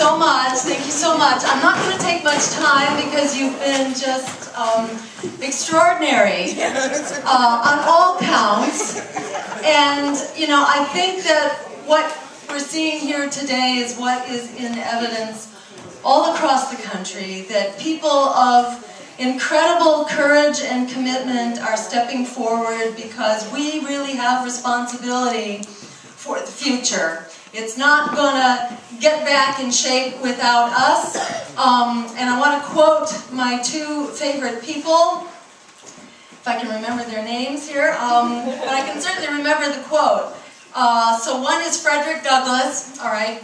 so much. Thank you so much. I'm not going to take much time because you've been just extraordinary on all counts. And, you know, I think that what we're seeing here today is what is in evidence all across the country, that people of incredible courage and commitment are stepping forward because we really have responsibility for the future. It's not going to get back in shape without us. And I want to quote my two favorite people, if I can remember their names here, but I can certainly remember the quote. So one is Frederick Douglass, all right,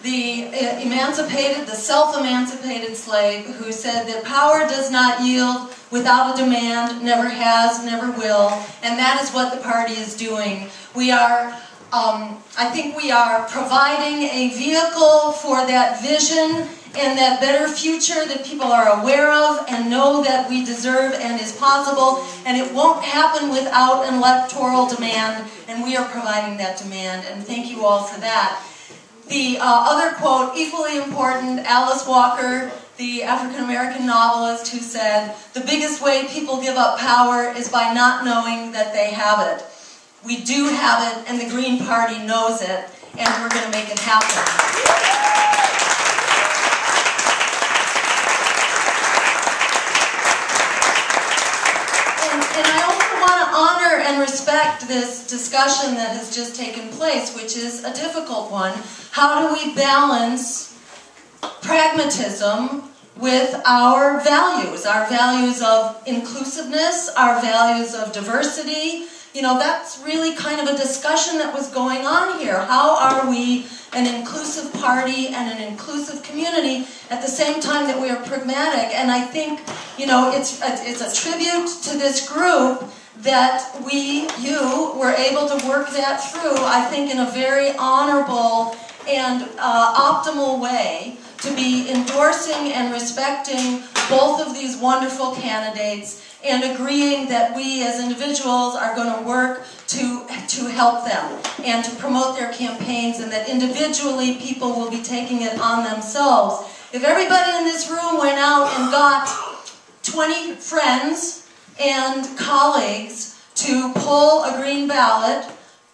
the emancipated, the self-emancipated slave, who said that power does not yield without a demand, never has, never will, and that is what the party is doing. We are, I think we are providing a vehicle for that vision and that better future that people are aware of and know that we deserve and is possible, and it won't happen without an electoral demand, and we are providing that demand, and thank you all for that. The other quote, equally important, Alice Walker, the African-American novelist, who said, "The biggest way people give up power is by not knowing that they have it." We do have it, and the Green Party knows it, and we're going to make it happen. And I also want to honor and respect this discussion that has just taken place, which is a difficult one. How do we balance pragmatism with our values of inclusiveness, our values of diversity? You know, that's really kind of a discussion that was going on here. How are we an inclusive party and an inclusive community at the same time that we are pragmatic? And I think, you know, it's a tribute to this group that you were able to work that through, I think, in a very honorable and optimal way, to be endorsing and respecting both of these wonderful candidates and agreeing that we as individuals are going to work to help them and to promote their campaigns, and that individually people will be taking it on themselves. If everybody in this room went out and got 20 friends and colleagues to pull a green ballot,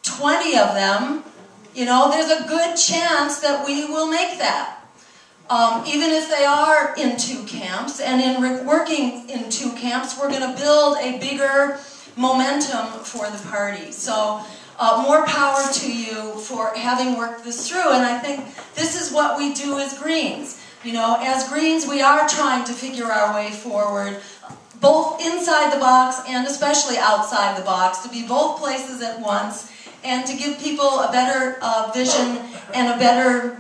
20 of them, you know, there's a good chance that we will make that. Even if they are in two camps, and in working in two camps, we're going to build a bigger momentum for the party. So more power to you for having worked this through, and I think this is what we do as Greens. You know, as Greens, we are trying to figure our way forward, both inside the box and especially outside the box, to be both places at once, and to give people a better vision and a better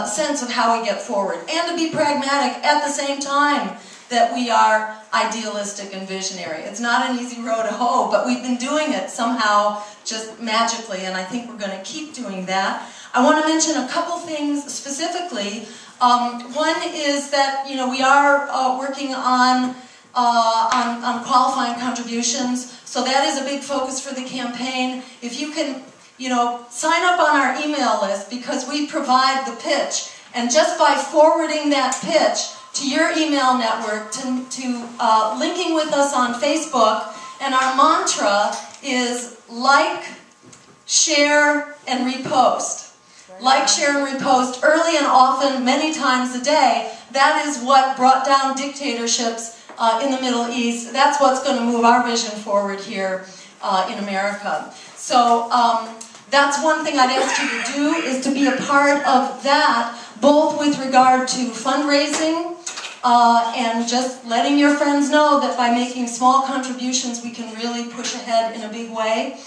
sense of how we get forward, and to be pragmatic at the same time that we are idealistic and visionary. It's not an easy road to hoe, but we've been doing it somehow just magically, and I think we're going to keep doing that. I want to mention a couple things specifically. One is that, you know, we are working on qualifying contributions. So that is a big focus for the campaign. If you can, you know, sign up on our email list, because we provide the pitch. And just by forwarding that pitch to your email network, to linking with us on Facebook, and our mantra is like, share, and repost. Like, share, and repost early and often, many times a day. That is what brought down dictatorships in the Middle East. That's what's going to move our vision forward here in America. So that's one thing I'd ask you to do, is to be a part of that, both with regard to fundraising and just letting your friends know that by making small contributions we can really push ahead in a big way.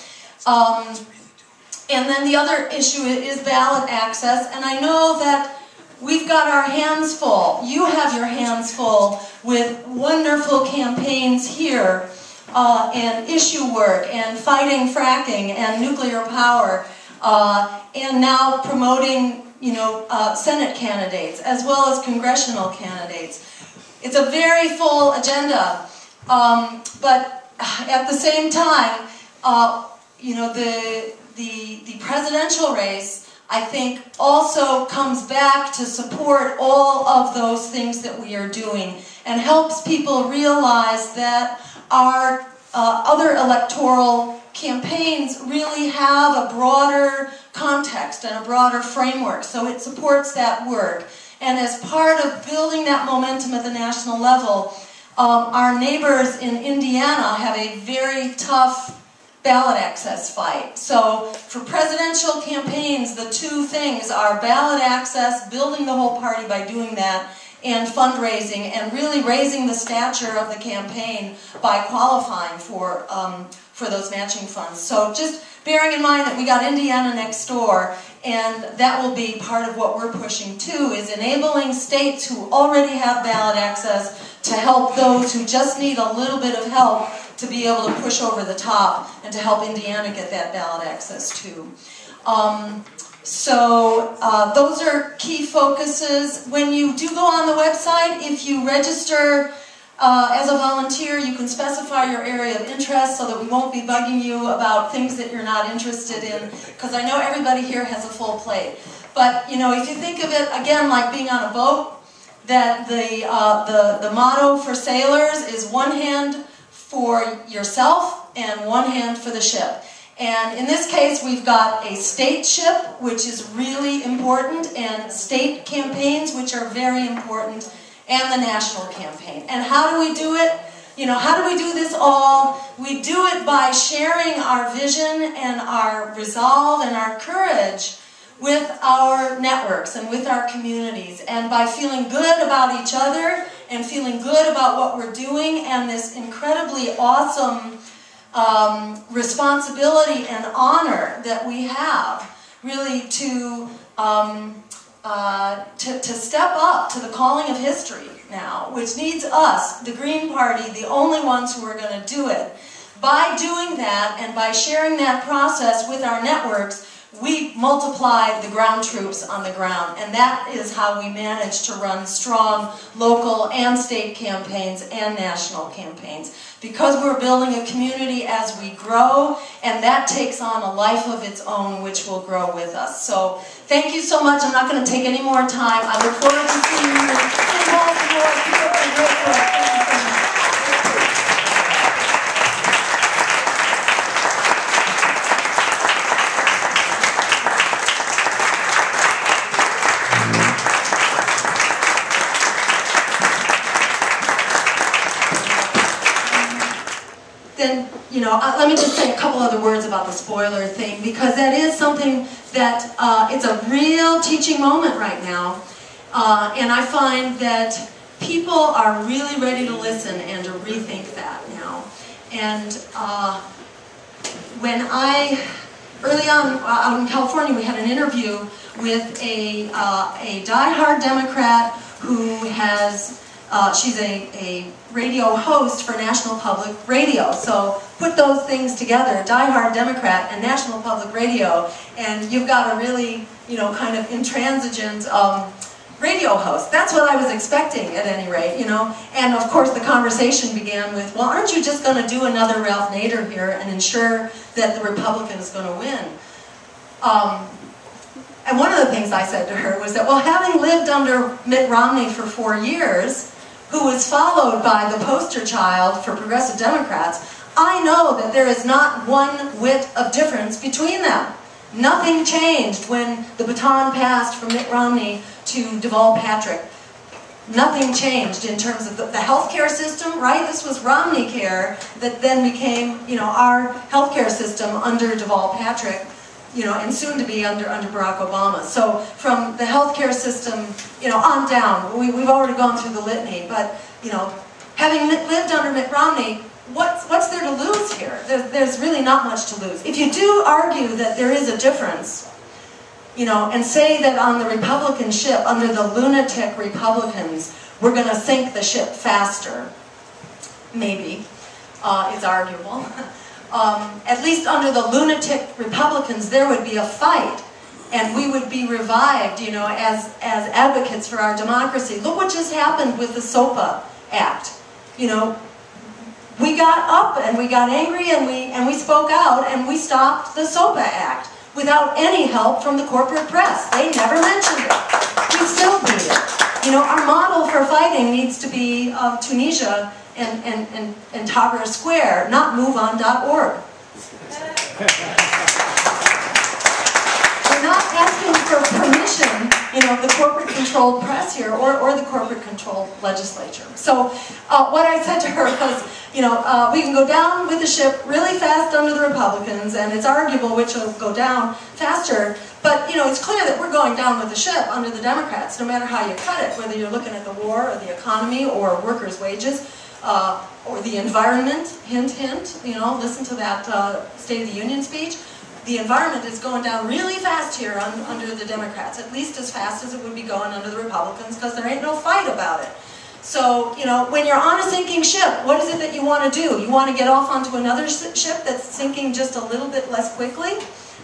And then the other issue is ballot access, and I know that we've got our hands full. You have your hands full with wonderful campaigns here, and issue work, and fighting fracking, and nuclear power, and now promoting, you know, Senate candidates, as well as congressional candidates. It's a very full agenda, but at the same time, you know, the presidential race, I think also comes back to support all of those things that we are doing and helps people realize that our other electoral campaigns really have a broader context and a broader framework, so it supports that work. And as part of building that momentum at the national level, our neighbors in Indiana have a very tough ballot access fight. So for presidential campaigns, the two things are ballot access, building the whole party by doing that, and fundraising, and really raising the stature of the campaign by qualifying for those matching funds. So just bearing in mind that we got Indiana next door, and that will be part of what we're pushing too, is enabling states who already have ballot access to help those who just need a little bit of help to be able to push over the top and to help Indiana get that ballot access too. Those are key focuses. When you do go on the website, if you register as a volunteer, you can specify your area of interest so that we won't be bugging you about things that you're not interested in, because I know everybody here has a full plate. But you know, if you think of it again like being on a boat, that the motto for sailors is one hand for yourself and one hand for the ship. And in this case, we've got a state ship, which is really important, and state campaigns, which are very important, and the national campaign. And how do we do it? You know, how do we do this all? We do it by sharing our vision and our resolve and our courage with our networks and with our communities, and by feeling good about each other and feeling good about what we're doing, and this incredibly awesome responsibility and honor that we have, really to step up to the calling of history now, which needs us, the Green Party, the only ones who are going to do it. By doing that and by sharing that process with our networks, we multiply the ground troops on the ground, and that is how we manage to run strong local and state campaigns and national campaigns. Because we're building a community as we grow, and that takes on a life of its own, which will grow with us. So thank you so much. I'm not going to take any more time. I look forward to seeing you in Baltimore. Keep up the great work. Thank you so much. Then, you know, let me just say a couple other words about the spoiler thing, because that is something that, it's a real teaching moment right now. And I find that people are really ready to listen and to rethink that now. And when early on out in California, we had an interview with a diehard Democrat who has, she's a radio host for National Public Radio. So put those things together, diehard Democrat and National Public Radio, and you've got a really, you know, kind of intransigent radio host. That's what I was expecting at any rate, you know. And of course the conversation began with, well, aren't you just going to do another Ralph Nader here and ensure that the Republican is going to win? And one of the things I said to her was that, well, having lived under Mitt Romney for 4 years, who was followed by the poster child for progressive Democrats, I know that there is not one whit of difference between them. Nothing changed when the baton passed from Mitt Romney to Deval Patrick. Nothing changed in terms of the healthcare system, right? This was Romney Care that then became, you know, our healthcare system under Deval Patrick, you know, and soon to be under Barack Obama. So from the healthcare system, you know, on down, we've already gone through the litany, but, you know, having lived under Mitt Romney, what's there to lose here? There's really not much to lose. If you do argue that there is a difference, you know, and say that on the Republican ship, under the lunatic Republicans, we're going to sink the ship faster, maybe, it's arguable. At least under the lunatic Republicans, there would be a fight, and we would be revived, you know, as advocates for our democracy. Look what just happened with the SOPA Act. You know, we got up and we got angry and we spoke out and we stopped the SOPA Act. without any help from the corporate press. They never mentioned it. We still need it. You know, our model for fighting needs to be Tunisia and Tahrir Square, not MoveOn.org. We're not asking for permission, you know, of the corporate-controlled press here or the corporate-controlled legislature. So what I said to her was, you know, we can go down with the ship really fast under the Republicans, and it's arguable which will go down faster, but, you know, it's clear that we're going down with the ship under the Democrats, no matter how you cut it, whether you're looking at the war or the economy or workers' wages or the environment, hint, hint, you know, listen to that State of the Union speech. The environment is going down really fast here under the Democrats, at least as fast as it would be going under the Republicans, because there ain't no fight about it. So, you know, when you're on a sinking ship, what is it that you want to do? You want to get off onto another ship that's sinking just a little bit less quickly?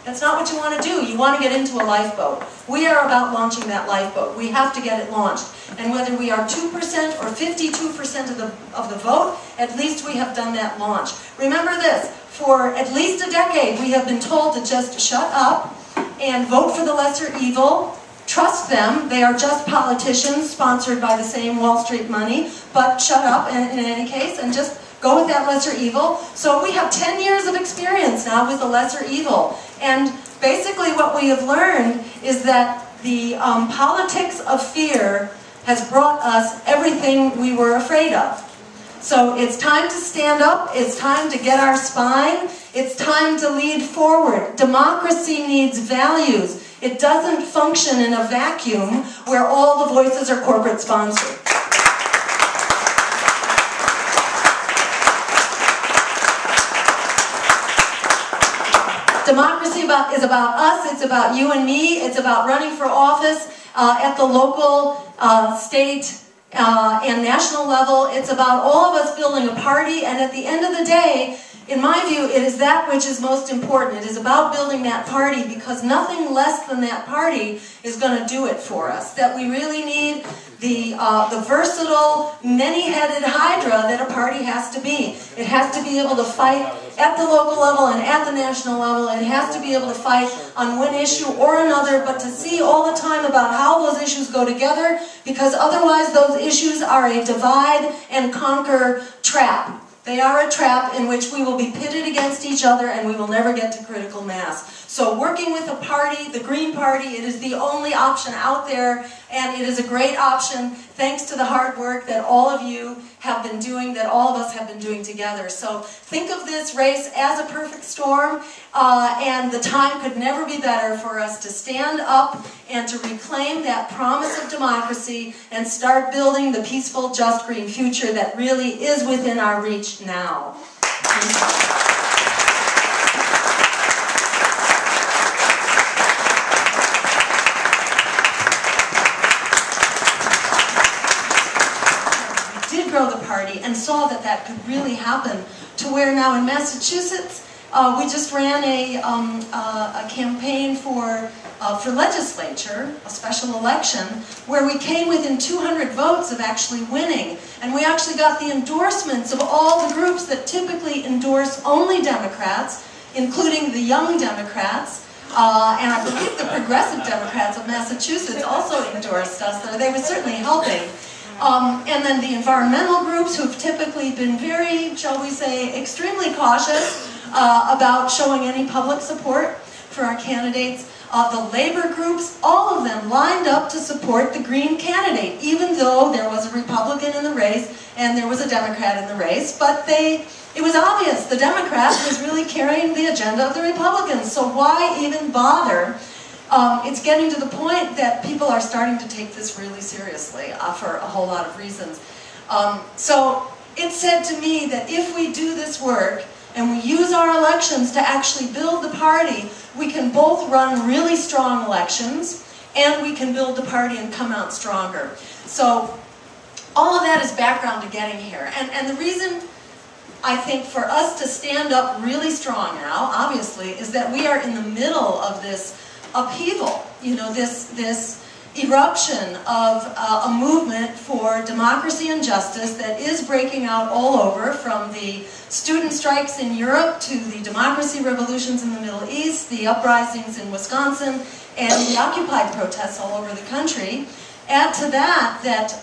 That's not what you want to do. You want to get into a lifeboat. We are about launching that lifeboat. We have to get it launched. And whether we are 2% or 52% of the vote, at least we have done that launch. Remember this, for at least a decade we have been told to just shut up and vote for the lesser evil. Trust them, they are just politicians sponsored by the same Wall Street money, but shut up in any case and just go with that lesser evil. So we have 10 years of experience now with the lesser evil. And basically what we have learned is that the politics of fear has brought us everything we were afraid of. So it's time to stand up, it's time to get our spine, it's time to lead forward. Democracy needs values. It doesn't function in a vacuum where all the voices are corporate sponsored. Democracy is about us, it's about you and me, it's about running for office at the local, state, and national level. It's about all of us building a party, and at the end of the day, in my view, it is that which is most important. It is about building that party, because nothing less than that party is going to do it for us. That we really need the versatile, many-headed hydra that a party has to be. It has to be able to fight at the local level and at the national level. It has to be able to fight on one issue or another, but to see all the time about how those issues go together, because otherwise those issues are a divide and conquer trap. They are a trap in which we will be pitted against each other and we will never get to critical mass. So working with a party, the Green Party, it is the only option out there, and it is a great option thanks to the hard work that all of you have been doing, that all of us have been doing together. So think of this race as a perfect storm, and the time could never be better for us to stand up and to reclaim that promise of democracy and start building the peaceful, just green future that really is within our reach now. Grow the party and saw that that could really happen, to where now in Massachusetts we just ran a campaign for legislature, a special election, where we came within 200 votes of actually winning, and we actually got the endorsements of all the groups that typically endorse only Democrats, including the Young Democrats, and I believe the Progressive Democrats of Massachusetts also endorsed us. They were certainly helping. And then the environmental groups, who've typically been very, shall we say, extremely cautious about showing any public support for our candidates. The labor groups, all of them lined up to support the Green candidate, even though there was a Republican in the race and there was a Democrat in the race. But it was obvious the Democrat was really carrying the agenda of the Republicans, so why even bother? It's getting to the point that people are starting to take this really seriously for a whole lot of reasons. So it said to me that if we do this work and we use our elections to actually build the party, we can both run really strong elections and we can build the party and come out stronger. So all of that is background to getting here. And the reason I think for us to stand up really strong now, obviously, is that we are in the middle of this upheaval, you know, this eruption of a movement for for democracy and justice that is breaking out all over, from the student strikes in Europe to the democracy revolutions in the Middle East, the uprisings in Wisconsin, and the Occupy protests all over the country. Add to that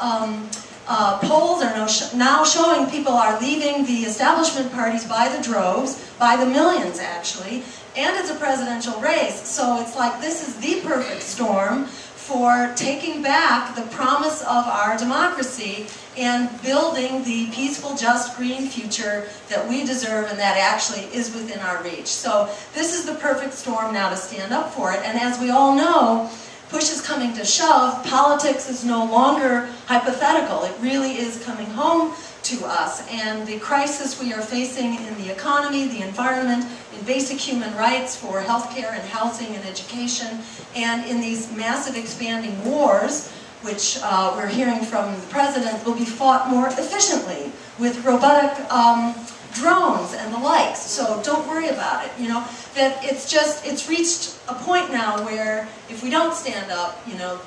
polls are now showing people are leaving the establishment parties by the droves, by the millions actually, and it's a presidential race. So it's like this is the perfect storm for taking back the promise of our democracy and building the peaceful, just, green future that we deserve and that actually is within our reach. So this is the perfect storm now to stand up for it. And as we all know, push is coming to shove, politics is no longer hypothetical. It really is coming home to us. And the crisis we are facing in the economy, the environment, in basic human rights for healthcare and housing and education, and in these massive expanding wars, which we're hearing from the president, will be fought more efficiently with robotic drones and the likes. So don't worry about it. You know, that it's reached a point now where if we don't stand up, you know,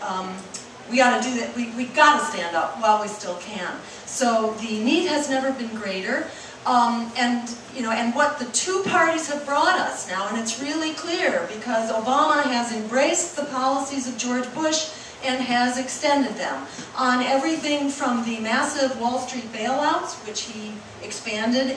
we got to do that. We got to stand up while we still can. So the need has never been greater. And what the two parties have brought us now, and it's really clear because Obama has embraced the policies of George Bush and has extended them on everything from the massive Wall Street bailouts, which he expanded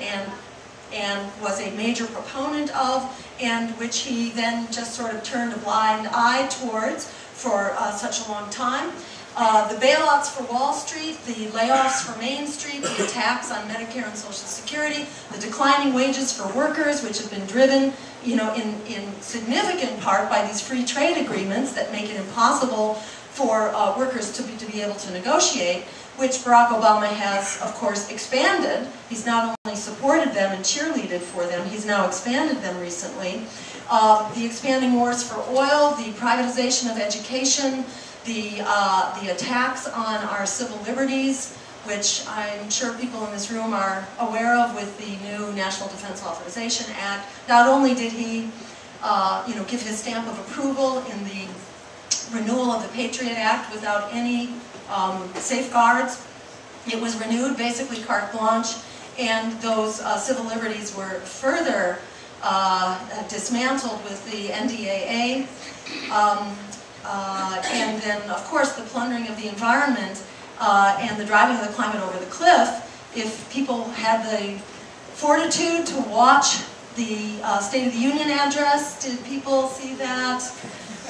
and was a major proponent of, and which he then just sort of turned a blind eye towards for such a long time. The bailouts for Wall Street, the layoffs for Main Street, the attacks on Medicare and Social Security, the declining wages for workers, which have been driven, you know, in significant part by these free trade agreements that make it impossible for workers to be able to negotiate, which Barack Obama has, of course, expanded. He's not only supported them and cheerleaded for them, he's now expanded them recently. The expanding wars for oil, the privatization of education, the attacks on our civil liberties, which I'm sure people in this room are aware of with the new National Defense Authorization Act. Not only did he give his stamp of approval in the renewal of the Patriot Act without any safeguards, it was renewed, basically carte blanche, and those civil liberties were further dismantled with the NDAA. And then, of course, the plundering of the environment and the driving of the climate over the cliff. If people had the fortitude to watch the State of the Union address, did people see that?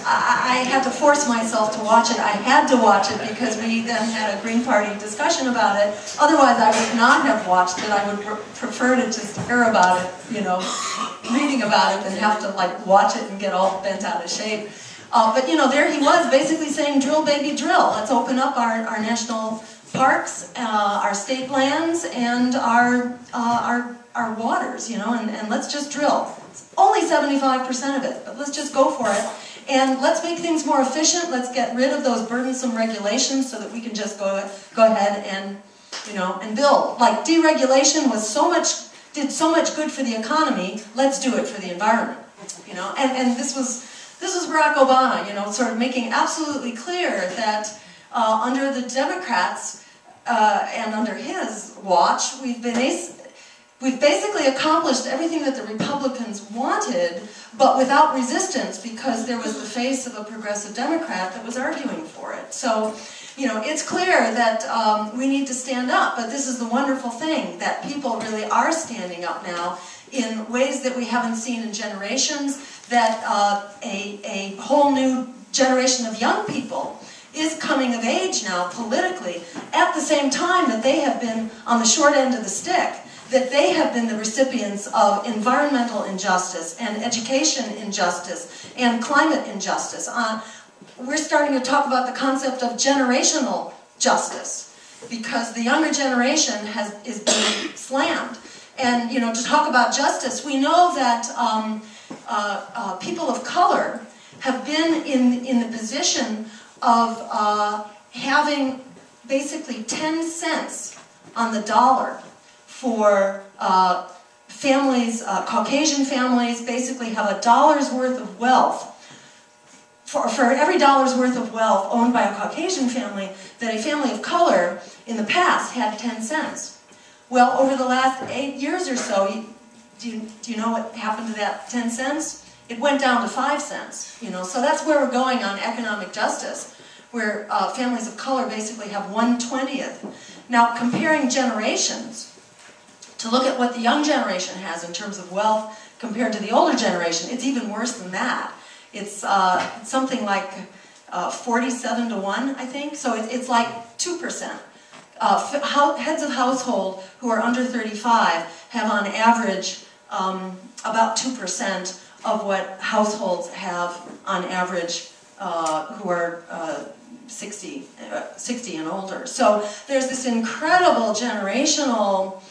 I had to force myself to watch it. I had to watch it because we then had a Green Party discussion about it. Otherwise, I would not have watched it. I would prefer to just hear about it, you know, reading about it, than have to like watch it and get all bent out of shape. But you know, there he was basically saying, drill baby drill. Let's open up our national parks, our state lands, and our waters, you know, and let's just drill. It's only 75% of it, but let's just go for it. And let's make things more efficient. Let's get rid of those burdensome regulations so that we can just go ahead and, you know, and build. Like deregulation did so much good for the economy. Let's do it for the environment, you know. And this was Barack Obama, you know, sort of making absolutely clear that under the Democrats and under his watch, we've basically accomplished everything that the Republicans wanted, but without resistance, because there was the face of a progressive Democrat that was arguing for it. So, you know, it's clear that we need to stand up, but this is the wonderful thing, that people really are standing up now in ways that we haven't seen in generations, that a whole new generation of young people is coming of age now politically, at the same time that they have been on the short end of the stick, that they have been the recipients of environmental injustice and education injustice and climate injustice. We're starting to talk about the concept of generational justice, because the younger generation is being slammed. And, you know, to talk about justice, we know that people of color have been in the position of having basically 10 cents on the dollar for families, Caucasian families basically have $1's worth of wealth for every dollar's worth of wealth owned by a Caucasian family, that a family of color in the past had 10 cents. Well, over the last 8 years or so, do you know what happened to that 10 cents? It went down to 5 cents, you know. So that's where we're going on economic justice, where families of color basically have 1/20th. Now, comparing generations, to look at what the young generation has in terms of wealth compared to the older generation, it's even worse than that. It's something like 47 to 1, I think. So it's like 2%. Heads of household who are under 35 have on average about 2% of what households have on average who are 60 and older. So there's this incredible generational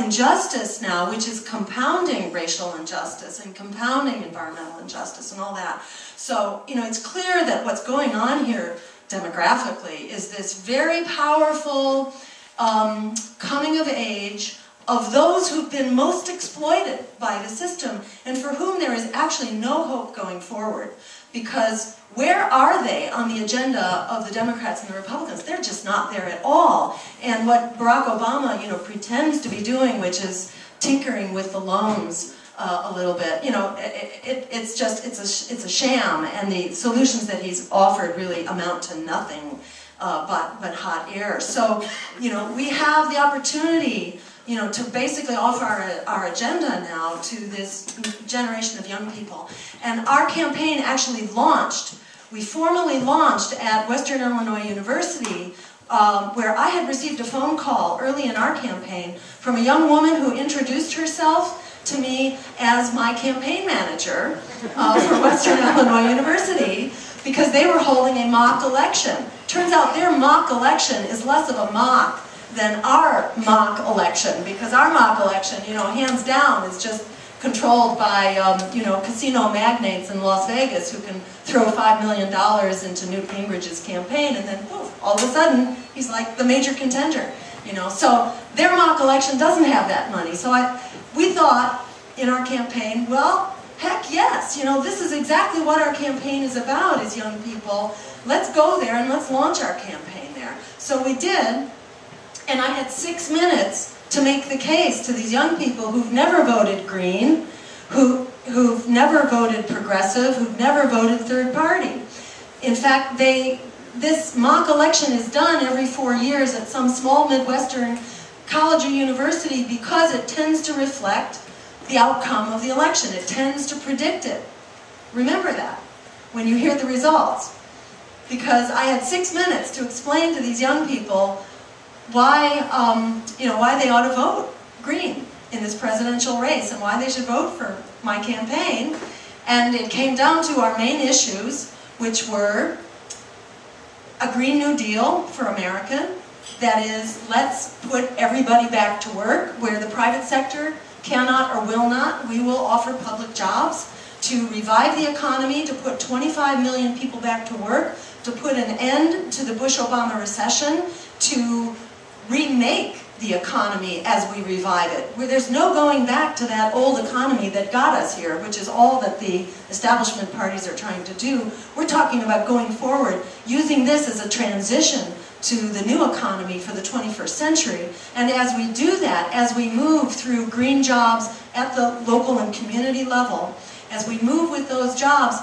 injustice now, which is compounding racial injustice and compounding environmental injustice and all that. So, you know, it's clear that what's going on here demographically is this very powerful coming of age of those who've been most exploited by the system and for whom there is actually no hope going forward. Because where are they on the agenda of the Democrats and the Republicans? They're just not there at all. And what Barack Obama, you know, pretends to be doing, which is tinkering with the loans a little bit, you know, it's a sham, and the solutions that he's offered really amount to nothing but hot air. So, you know, we have the opportunity, you know, to basically offer our agenda now to this generation of young people. And our campaign actually launched. We formally launched at Western Illinois University, where I had received a phone call early in our campaign from a young woman who introduced herself to me as my campaign manager for Western Illinois University, because they were holding a mock election. Turns out their mock election is less of a mock than our mock election, because our mock election, you know, hands down, is just controlled by, you know, casino magnates in Las Vegas who can throw $5 million into Newt Gingrich's campaign, and then poof, all of a sudden, he's like the major contender, you know. So their mock election doesn't have that money. So we thought in our campaign, well, heck yes, you know, this is exactly what our campaign is about, is young people. Let's go there and let's launch our campaign there. So we did, and I had 6 minutes to make the case to these young people who've never voted Green, who've never voted progressive, who've never voted third party. In fact, this mock election is done every 4 years at some small Midwestern college or university because it tends to reflect the outcome of the election. It tends to predict it. Remember that when you hear the results. Because I had 6 minutes to explain to these young people why, you know, why they ought to vote Green in this presidential race and why they should vote for my campaign. And it came down to our main issues, which were a Green New Deal for America. That is, let's put everybody back to work where the private sector cannot or will not. We will offer public jobs to revive the economy, to put 25 million people back to work, to put an end to the Bush-Obama recession, to remake the economy as we revive it. Where there's no going back to that old economy that got us here, which is all that the establishment parties are trying to do. We're talking about going forward, using this as a transition to the new economy for the 21st century. And as we do that, as we move through green jobs at the local and community level, as we move with those jobs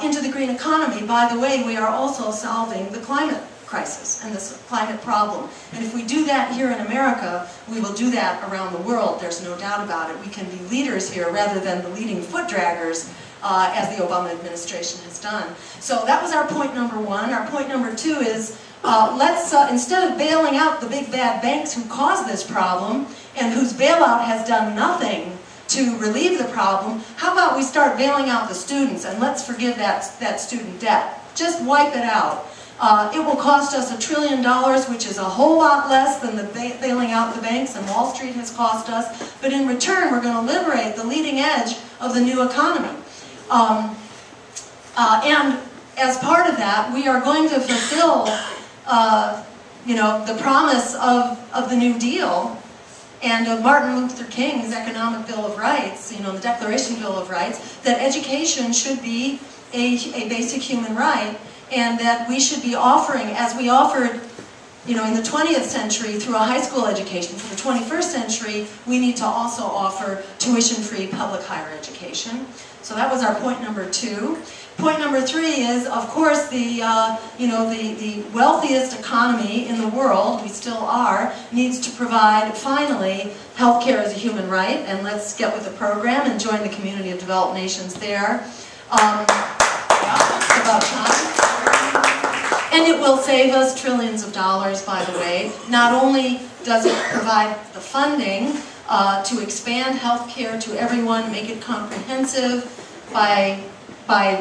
into the green economy, by the way, we are also solving the climate crisis and this climate problem. And if we do that here in America, we will do that around the world. There's no doubt about it. We can be leaders here rather than the leading foot draggers as the Obama administration has done. So that was our point number one. Our point number two is let's, instead of bailing out the big bad banks who caused this problem and whose bailout has done nothing to relieve the problem, how about we start bailing out the students and let's forgive that student debt. Just wipe it out. It will cost us $1 trillion, which is a whole lot less than the bailing out the banks and Wall Street has cost us. But in return, we're going to liberate the leading edge of the new economy. And as part of that, we are going to fulfill, you know, the promise of the New Deal and of Martin Luther King's Economic Bill of Rights, you know, the Declaration Bill of Rights, that education should be a basic human right, and that we should be offering, as we offered, you know, in the 20th century through a high school education, for the 21st century, we need to also offer tuition-free public higher education. So that was our point number 2. Point number 3 is, of course, the wealthiest economy in the world, we still are, needs to provide, finally, healthcare as a human right, and let's get with the program and join the community of developed nations there. Yeah, it's about time. And it will save us trillions of dollars, by the way. Not only does it provide the funding to expand healthcare to everyone, make it comprehensive by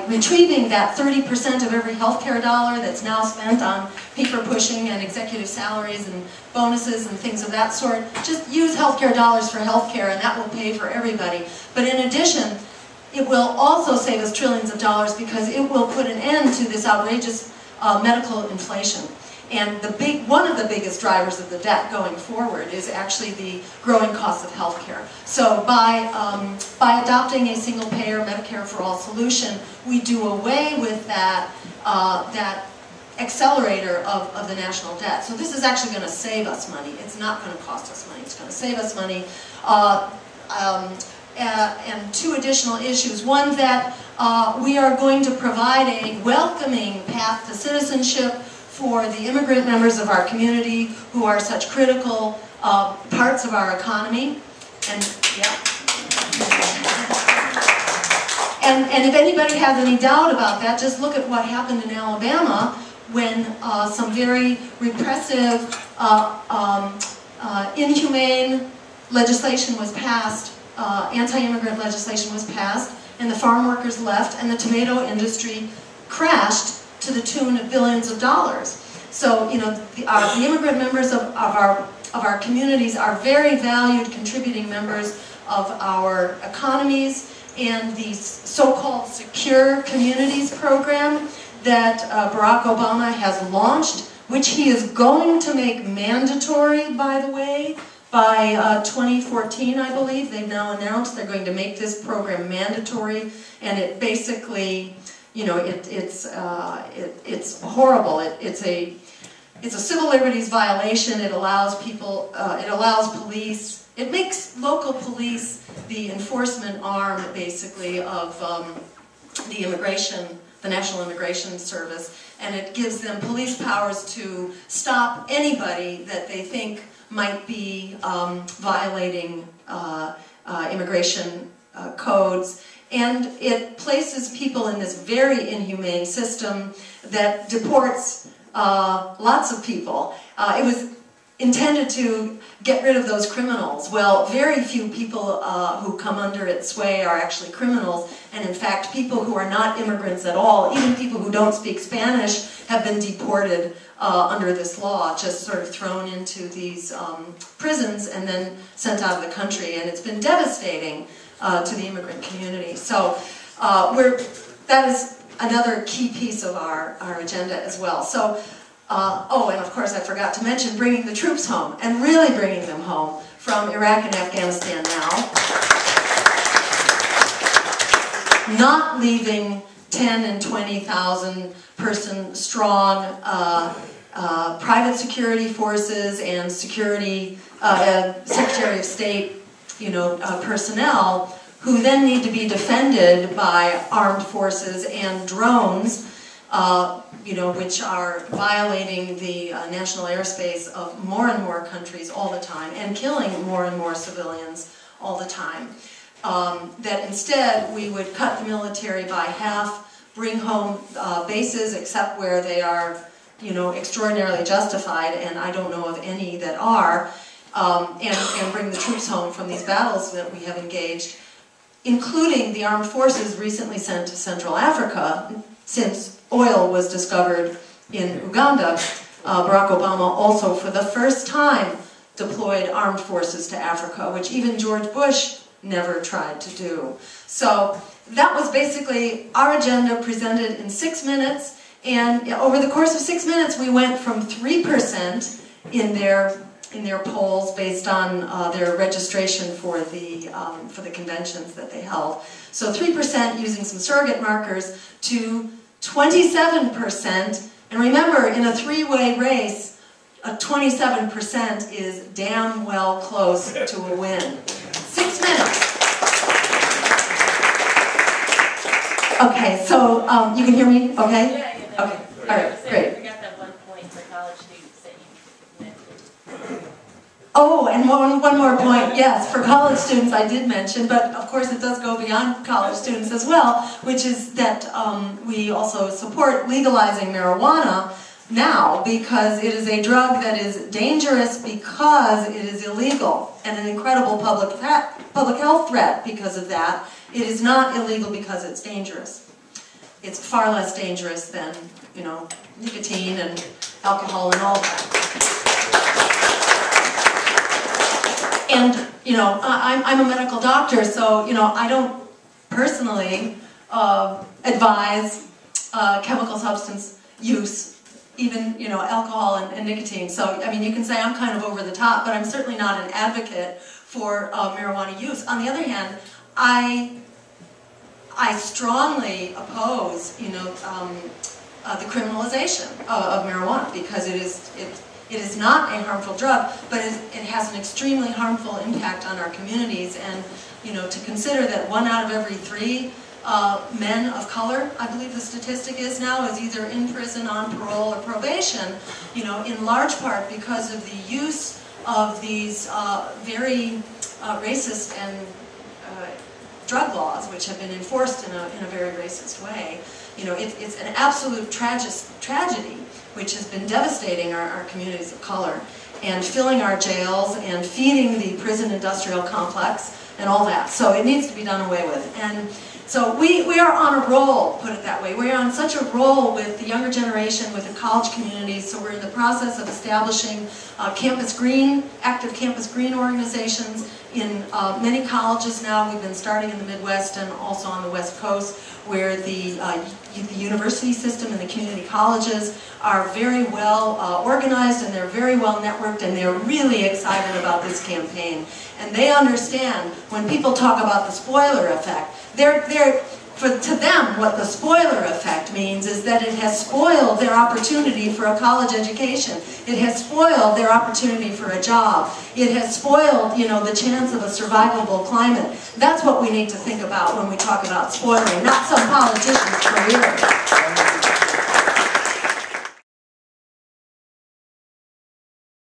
retrieving that 30% of every healthcare dollar that's now spent on paper pushing and executive salaries and bonuses and things of that sort. Just use healthcare dollars for healthcare and that will pay for everybody. But in addition, it will also save us trillions of dollars because it will put an end to this outrageous medical inflation. And one of the biggest drivers of the debt going forward is actually the growing cost of healthcare. So by adopting a single-payer Medicare for all solution, we do away with that accelerator of the national debt. So this is actually going to save us money. It's not going to cost us money. It's going to save us money. And 2 additional issues. One, that we are going to provide a welcoming path to citizenship for the immigrant members of our community who are such critical parts of our economy. And yeah. And if anybody has any doubt about that, just look at what happened in Alabama when some very repressive, inhumane legislation was passed, anti-immigrant legislation was passed, and the farm workers left, and the tomato industry crashed to the tune of billions of dollars. So, you know, the immigrant members of our communities are very valued contributing members of our economies, and the so-called Secure Communities program that Barack Obama has launched, which he is going to make mandatory, by the way, by 2014, I believe. They've now announced they're going to make this program mandatory, and it basically, you know, it's horrible. It's a civil liberties violation. It allows people, it allows police, it makes local police the enforcement arm, basically, of the National Immigration Service, and it gives them police powers to stop anybody that they think might be violating immigration codes. And it places people in this very inhumane system that deports lots of people. It was intended to get rid of those criminals. Well, very few people who come under its sway are actually criminals, and in fact people who are not immigrants at all, even people who don't speak Spanish, have been deported under this law, just sort of thrown into these prisons and then sent out of the country, and it's been devastating to the immigrant community. So that is another key piece of our agenda as well. So, oh, and of course I forgot to mention bringing the troops home, and really bringing them home from Iraq and Afghanistan now. Not leaving 10 and 20,000 person strong private security forces and security Secretary of State, you know, personnel who then need to be defended by armed forces and drones, you know, which are violating the national airspace of more and more countries all the time and killing more and more civilians all the time. That instead we would cut the military by half, bring home bases except where they are, you know, extraordinarily justified, and I don't know of any that are, and bring the troops home from these battles that we have engaged, including the armed forces recently sent to Central Africa. Since oil was discovered in Uganda, Barack Obama also for the first time deployed armed forces to Africa, which even George Bush never tried to do. So that was basically our agenda presented in 6 minutes, and over the course of 6 minutes we went from 3% in their in their polls based on their registration for the conventions that they held. So 3% using some surrogate markers to 27%. And remember, in a three-way race, 27% is damn well close to a win. 6 minutes. Okay, so you can hear me? Okay? Yeah. Okay. All right. Great. I forgot that 1 point for college students that you mentioned. Oh, and one more point. Yes, for college students I did mention, but of course it does go beyond college students as well, which is that we also support legalizing marijuana now because it is a drug that is dangerous because it is illegal and an incredible public health threat because of that. It is not illegal because it's dangerous. It's far less dangerous than, you know, nicotine and alcohol and all that. And, you know, I'm a medical doctor, so, you know, I don't personally advise chemical substance use, even, you know, alcohol and nicotine. So, I mean, you can say I'm kind of over the top, but I'm certainly not an advocate for marijuana use. On the other hand, I strongly oppose, you know, the criminalization of marijuana because it is not a harmful drug, but it has an extremely harmful impact on our communities. And, you know, to consider that 1 out of every 3 men of color, I believe the statistic is now, is either in prison, on parole, or probation, you know, in large part because of the use of these very racist and drug laws, which have been enforced in a very racist way. You know, it's an absolute tragedy, which has been devastating our communities of color, and filling our jails, and feeding the prison industrial complex, and all that. So it needs to be done away with. And so we are on a roll, put it that way. We're on such a roll with the younger generation, with the college communities, so we're in the process of establishing Campus Green, active Campus Green organizations in many colleges now. We've been starting in the Midwest and also on the West Coast, where the university system and the community colleges are very well organized, and they're very well networked, and they're really excited about this campaign. And they understand when people talk about the spoiler effect, to them, what the spoiler effect means is that it has spoiled their opportunity for a college education. It has spoiled their opportunity for a job. It has spoiled, you know, the chance of a survivable climate. That's what we need to think about when we talk about spoiling, not some politician's career.